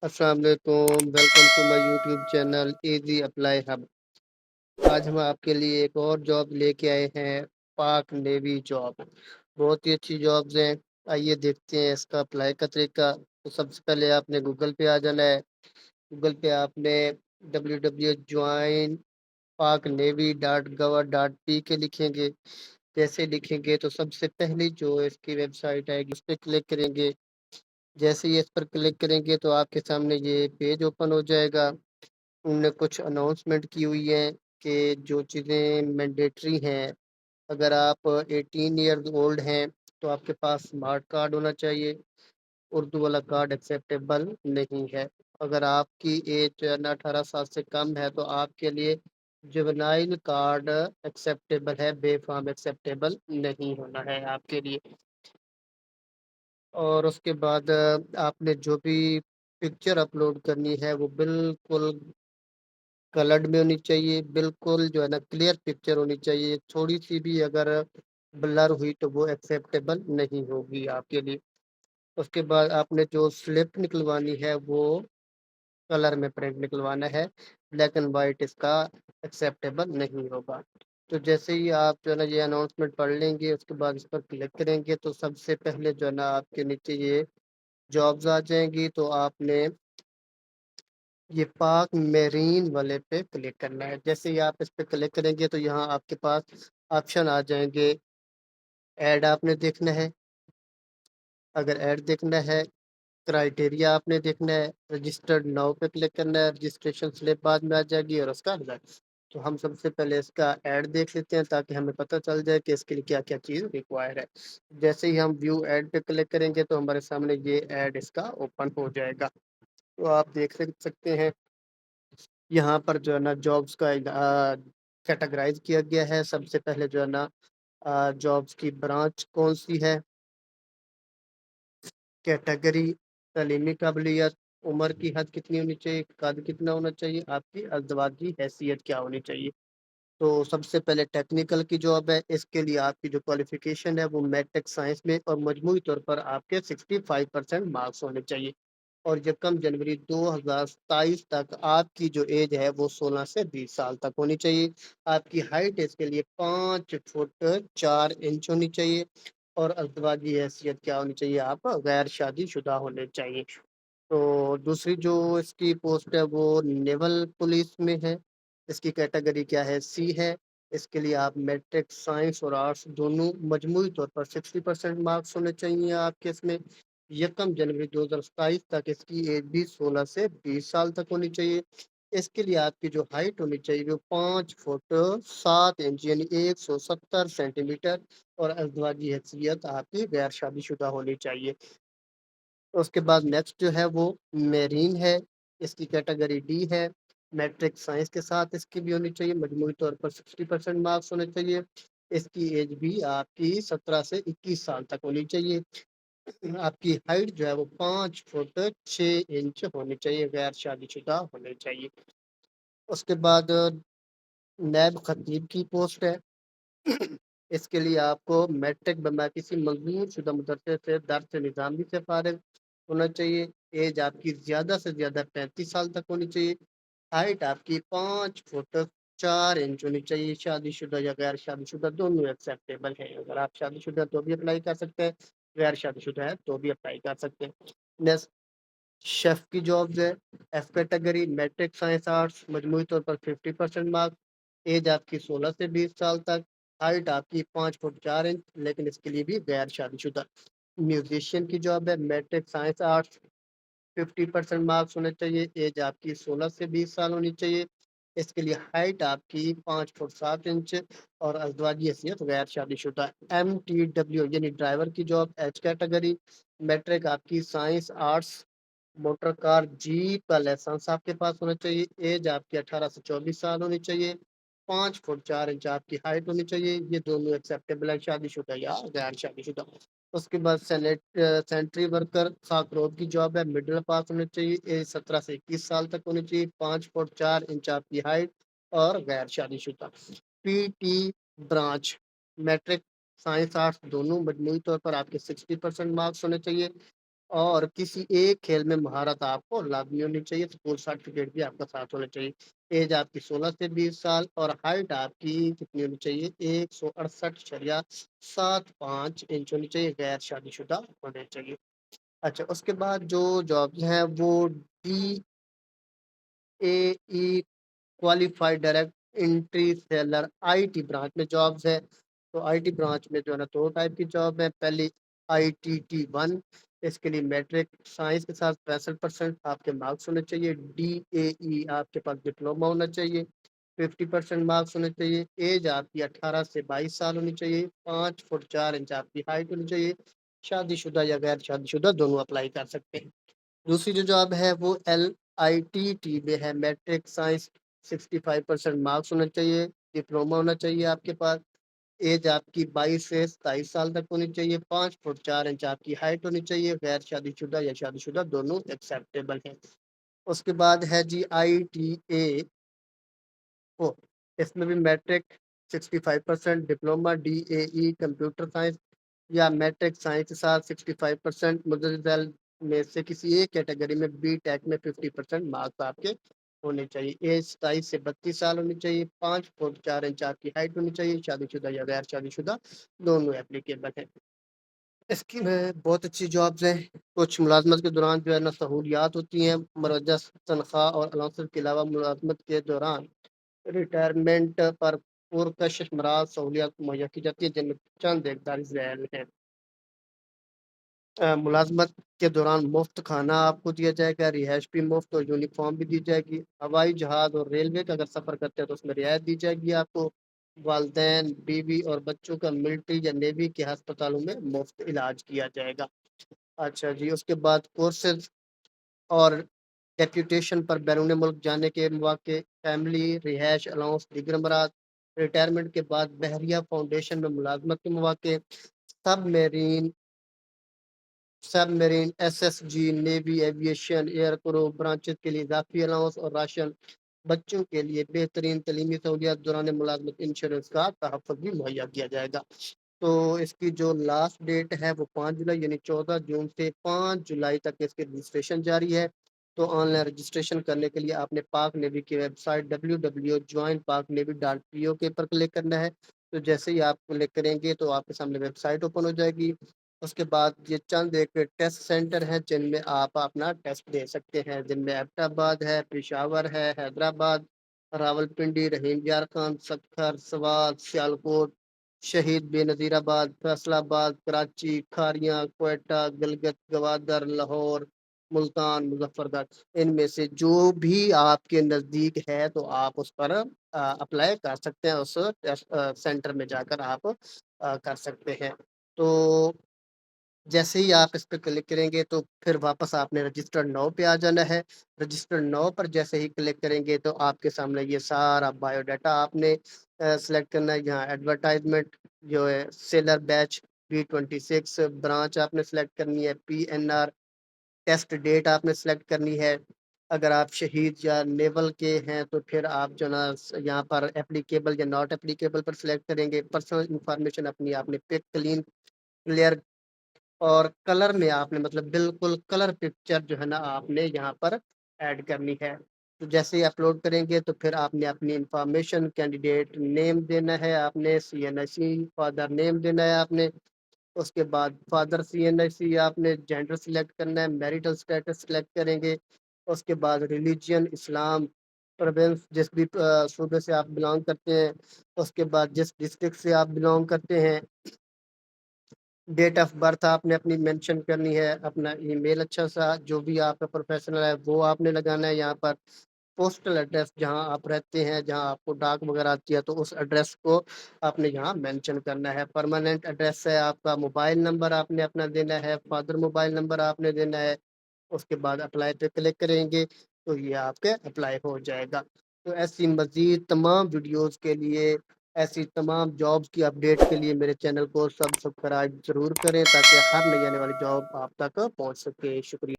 अस्सलाम वालेकुम, welcome to my YouTube channel easy apply hub. आज हम आपके लिए एक और जॉब लेके आए हैं, पाक नेवी जॉब। बहुत ही अच्छी जॉब्स हैं। आइए देखते हैं इसका अप्लाई का तरीका। तो सबसे पहले आपने गूगल पे आ जाना है। गूगल पे आपने www.join paknavy.gov.p के लिखेंगे। जैसे लिखेंगे तो सबसे पहली जो इसकी वेबसाइट आएगी उस पर क्लिक करेंगे। जैसे ही इस पर क्लिक करेंगे तो आपके सामने ये पेज ओपन हो जाएगा। उनने कुछ अनाउंसमेंट की हुई है कि जो चीज़ें मैंडेटरी हैं, अगर आप 18 ईयर्स ओल्ड हैं तो आपके पास स्मार्ट कार्ड होना चाहिए। उर्दू वाला कार्ड एक्सेप्टेबल नहीं है। अगर आपकी एज जो है ना 18 साल से कम है तो आपके लिए जुवेनाइल कार्ड एक्सेप्टेबल है, बेफाम एक्सेप्टेबल नहीं होना है आपके लिए। और उसके बाद आपने जो भी पिक्चर अपलोड करनी है वो बिल्कुल कलर्ड में होनी चाहिए, बिल्कुल जो है ना क्लियर पिक्चर होनी चाहिए। थोड़ी-सी भी अगर ब्लर हुई तो वो एक्सेप्टेबल नहीं होगी आपके लिए। उसके बाद आपने जो स्लिप निकलवानी है वो कलर में प्रिंट निकलवाना है, ब्लैक एंड व्हाइट इसका एक्सेप्टेबल नहीं होगा। तो जैसे ही आप जो है ना ये अनाउंसमेंट पढ़ लेंगे, उसके बाद इस पर क्लिक करेंगे तो सबसे पहले जो है ना आपके नीचे ये जॉब्स आ जाएँगी। तो आपने ये पाक मेरीन वाले पे क्लिक करना है। जैसे ही आप इस पे क्लिक करेंगे तो यहाँ आपके पास ऑप्शन आ जाएँगे। ऐड आपने देखना है। अगर ऐड देखना है, क्राइटेरिया आपने देखना है, रजिस्टर्ड नाउ पे क्लिक करना है, रजिस्ट्रेशन स्लिप बाद में आ जाएगी और उसका रिजल्ट। तो हम सबसे पहले इसका ऐड देख लेते हैं ताकि हमें पता चल जाए कि इसके लिए क्या-क्या चीज़ रिक्वायर है। जैसे ही हम व्यू ऐड पे क्लिक करेंगे तो हमारे सामने ये ऐड इसका ओपन हो जाएगा। तो आप देख सकते हैं यहाँ पर जो है ना जॉब्स का कैटेगराइज़ किया गया है। सबसे पहले जो है ना जॉब्स की ब्रांच कौन-सी है, कैटेगरी, तालीमी काबिलियत, उम्र की हद कितनी होनी चाहिए, कद कितना होना चाहिए, आपकी अज़दवाजी हैसियत क्या होनी चाहिए। तो सबसे पहले टेक्निकल की जॉब है, इसके लिए आपकी जो क्वालिफ़िकेशन है वो मैट्रिक साइंस में और मजमूई तौर पर आपके 65% मार्क्स होने चाहिए। और 1 जनवरी 2027 तक आपकी जो एज है वो 16 से 20 साल तक होनी चाहिए। आपकी हाइट इसके लिए 5 फुट 4 इंच होनी चाहिए और अज़दवाजी हैसियत क्या होनी चाहिए, आप गैर शादीशुदा होने चाहिए। तो दूसरी जो इसकी पोस्ट है वो नेवल पुलिस में है। इसकी कैटेगरी क्या है? सी है। इसके लिए आप मैट्रिक, साइंस और आर्ट्स दोनों मजमूई तौर पर 60% मार्क्स होने चाहिए आपके इसमें। 1 जनवरी 2027 तक इसकी एज भी 16 से 20 साल तक होनी चाहिए। इसके लिए आपकी जो हाइट होनी चाहिए वो 5 फुट 7 इंच यानी 170 सेंटीमीटर और अज़दवाजी हैसियत आपकी गैर शादीशुदा होनी चाहिए। उसके बाद नेक्स्ट जो है वो मेरीन है, इसकी कैटेगरी डी है। मैट्रिक साइंस के साथ इसकी भी होनी चाहिए, मजमूई तौर पर 60% मार्क्स होने चाहिए। इसकी एज भी आपकी 17 से 21 साल तक होनी चाहिए। आपकी हाइट जो है वो 5 फुट 6 इंच होनी चाहिए, गैर शादीशुदा होने चाहिए। उसके बाद नैब खतीब की पोस्ट है। इसके लिए आपको मैट्रिक बमा किसी मंजूर शुदा मदरसे से दर्स निज़ामी से फ़ारिग होना चाहिए। एज आपकी ज़्यादा से ज़्यादा 35 साल तक होनी चाहिए। हाइट आपकी 5 फुट 4 इंच होनी चाहिए। शादीशुदा या गैर शादीशुदा दोनों एक्सेप्टेबल हैं। अगर आप शादीशुदा हैं तो भी अप्लाई कर सकते हैं, गैर शादीशुदा हैं तो भी अप्लाई कर सकते हैं। नेक्स्ट शेफ़ की जॉब्स है। F category matric science arts मजमूई तौर पर 50% मार्क्स। एज आपकी 16 से 20 साल तक। हाइट आपकी 5 फुट 4 इंच लेकिन इसके लिए भी गैर शादीशुदा। म्यूज़िशियन की जॉब है मैट्रिक साइंस आर्ट्स 50% मार्क्स होने चाहिए। एज आपकी 16 से 20 साल होनी चाहिए। इसके लिए हाइट आपकी 5 फुट 7 इंच और अज़दवाजी हैसियत गैर शादीशुदा। एमटीडब्ल्यू यानी ड्राइवर की जॉब एच कैटेगरी मैट्रिक आपकी science arts motor car jeep का लाइसेंस आपके पास होना चाहिए। एज आपकी 18 से 24 साल होनी चाहिए। 5 फुट 4 इंच आपकी हाइट होनी चाहिए। ये दोनों एक्सेप्टेबल है शादीशुदा या गैर शादीशुदा। उसके बाद सेंट्री वर्कर साकरोद की जॉब है मिडिल पास होनी चाहिए। एज 17 से 21 साल तक होनी चाहिए। 5 फुट 4 इंच आपकी हाइट और गैर शादीशुदा। PT branch matric science arts दोनों मजमूई तौर पर आपके 60% मार्क्स होने चाहिए। और किसी एक खेल में महारत आपको लाज़मी होनी चाहिए, स्कूल सर्टिफ़िकेट भी आपका साथ होना चाहिए। ऐज आपकी 16 से 20 साल और हाइट आपकी कितनी होनी चाहिए? 168.75 इंच होनी चाहिए, गैर शादीशुदा होने चाहिए। अच्छा, उसके बाद जो जॉब्स हैं वो DAE qualified direct entry seller IT branch में जॉब्स है। तो आईटी ब्रांच में जो है ना 2 टाइप की जॉब है। पहली आईटीटी 1, इसके लिए मैट्रिक साइंस के साथ 65% आपके मार्क्स होने चाहिए। डीएई आपके पास डिप्लोमा होना चाहिए, 50% मार्क्स होने चाहिए। एज आपकी 18 से 22 साल होनी चाहिए, 5 फुट 4 इंच आपकी हाइट होनी चाहिए। शादीशुदा या गैर शादीशुदा दोनों अप्लाई कर सकते हैं। दूसरी जो जॉब है वो एलआईटीटी में है। मैट्रिक साइंस 65% मार्क्स होना चाहिए, डिप्लोमा होना चाहिए आपके पास। एज आपकी 22 से 27 साल तक होनी चाहिए, 5 फुट 4 इंच आपकी हाइट होनी चाहिए। गैर शादीशुदा या शादीशुदा दोनों एक्सेप्टेबल हैं। उसके बाद है जी आईटीए ओ, इसमें भी matric 65%, diploma DAE computer science या मैट्रिक साइंस के साथ 65%, मुद्दल में से किसी एक कैटेगरी में बी टेक में 50% मार्क्स आपके होने चाहिए। एज 27 से 32 साल होनी चाहिए, 5 फुट 4 इंच आपकी हाइट होनी चाहिए। शादीशुदा या गैर शादीशुदा दोनों एप्लीकेबल हैं। इसकी में बहुत अच्छी जॉब्स हैं। कुछ मुलाजमत के दौरान जो है ना सहूलियात होती हैं, मरजा तनख्वाह और अलाउंसेस के अलावा मुलाजमत के दौरान रिटायरमेंट पर पुरकशिश मराज सहूलियात मुहैया की जाती है, जिनमें चंद इकदारी ज़ैल हैं। मुलाज़मत के दौरान मुफ़्त खाना आपको दिया जाएगा, रिहाइश भी मुफ़्त और यूनिफ़ॉर्म भी दी जाएगी। हवाई जहाज़ और रेलवे का अगर सफ़र करते हैं तो उसमें रियायत दी जाएगी आपको। वालिदैन, बीवी और बच्चों का मिलिट्री या नेवी के अस्पतालों में मुफ़्त इलाज किया जाएगा। अच्छा जी, उसके बाद कोर्सेज़ और डेप्यूटेशन पर बैरून मुल्क जाने के मौके, फैमिली, रिहाइश अलाउंस, दीगर अमराज, रिटायरमेंट के बाद बहरिया फाउंडेशन में मुलाज़मत के मौके, submarine submarine, SSG, navy, aviation, air crew branches के लिए इजाफी अलाउंस और राशन, बच्चों के लिए बेहतरीन तलीमी सहूलियात, दौरान मुलाजमत इंश्योरेंस का तहफ़्फ़ुज़ भी मुहैया किया जाएगा। तो इसकी जो लास्ट डेट है वो 5 जुलाई यानी 14 जून से 5 जुलाई तक इसकी रजिस्ट्रेशन जारी है। तो ऑनलाइन रजिस्ट्रेशन करने के लिए आपने पाक नेवी की वेबसाइट www.joinpaknavy.po के पर क्लिक करना है। तो जैसे ही आप क्लिक करेंगे तो आपके सामने वेबसाइट ओपन हो जाएगी। उसके बाद ये चंद एक टेस्ट सेंटर हैं जिनमें आप अपना टेस्ट दे सकते हैं, जिनमें एबटाबाद है, पेशावर है, हैदराबाद, रावलपिंडी, रहीम यार खान, सक्खर, सवात, सियालकोट, शहीद बेनज़ीराबाद, फैसलाबाद, कराची, खारियाँ, क्वेटा, गिलगित, गवादर, लाहौर, मुल्तान, मुज़फ़्फ़रगढ़। इनमें से जो भी आपके नज़दीक है तो आप उस पर अप्लाई कर सकते हैं, उस टेस्ट सेंटर में जाकर आप कर सकते हैं। तो जैसे ही आप इस पे क्लिक करेंगे तो फिर वापस आपने रजिस्टर नाउ पे आ जाना है। रजिस्टर नाउ पर जैसे ही क्लिक करेंगे तो आपके सामने ये सारा बायोडाटा आपने सेलेक्ट करना है। यहाँ एडवर्टाइज़मेंट जो है सेलर बैच B26 ब्रांच आपने सेलेक्ट करनी है, पीएनआर टेस्ट डेट आपने सेलेक्ट करनी है। अगर आप शहीद या नेवल के हैं तो फिर आप जो ना यहाँ पर एप्लीकेबल या नॉट एप्लीकेबल पर सेलेक्ट करेंगे। पर्सनल इन्फॉर्मेशन अपनी आपने पिक क्लीन क्लियर और कलर में आपने मतलब बिल्कुल कलर पिक्चर जो है ना आपने यहाँ पर ऐड करनी है। तो जैसे ही अपलोड करेंगे तो फिर आपने अपनी इन्फॉर्मेशन कैंडिडेट नेम देना है, आपने सीएनआईसी फादर नेम देना है आपने। उसके बाद फादर सीएनआईसी आपने जेंडर सिलेक्ट करना है, मैरिटल स्टेटस सिलेक्ट करेंगे। उसके बाद रिलीजियन इस्लाम, प्रोविंस जिस भी सूबे से आप बिलॉन्ग करते हैं, उसके बाद जिस डिस्ट्रिक्ट से आप बिलॉन्ग करते हैं, डेट ऑफ बर्थ आपने अपनी मेंशन करनी है, अपना ईमेल अच्छा-सा जो भी आपका प्रोफ़ेशनल है वो आपने लगाना है यहाँ पर। पोस्टल एड्रेस जहाँ आप रहते हैं, जहाँ आपको डाक वग़ैरह आती है तो उस एड्रेस को आपने यहाँ मेंशन करना है। परमानेंट एड्रेस है आपका, मोबाइल नंबर आपने अपना देना है, फादर मोबाइल नंबर आपने देना है। उसके बाद अप्लाई पे क्लिक करेंगे तो ये आपके अप्लाई हो जाएगा। तो ऐसी मज़ीद तमाम वीडियोज़ के लिए, ऐसी तमाम जॉब्स की अपडेट के लिए मेरे चैनल को सब्सक्राइब ज़रूर करें ताकि हर नई आने वाली जॉब आप तक पहुँच सके। शुक्रिया।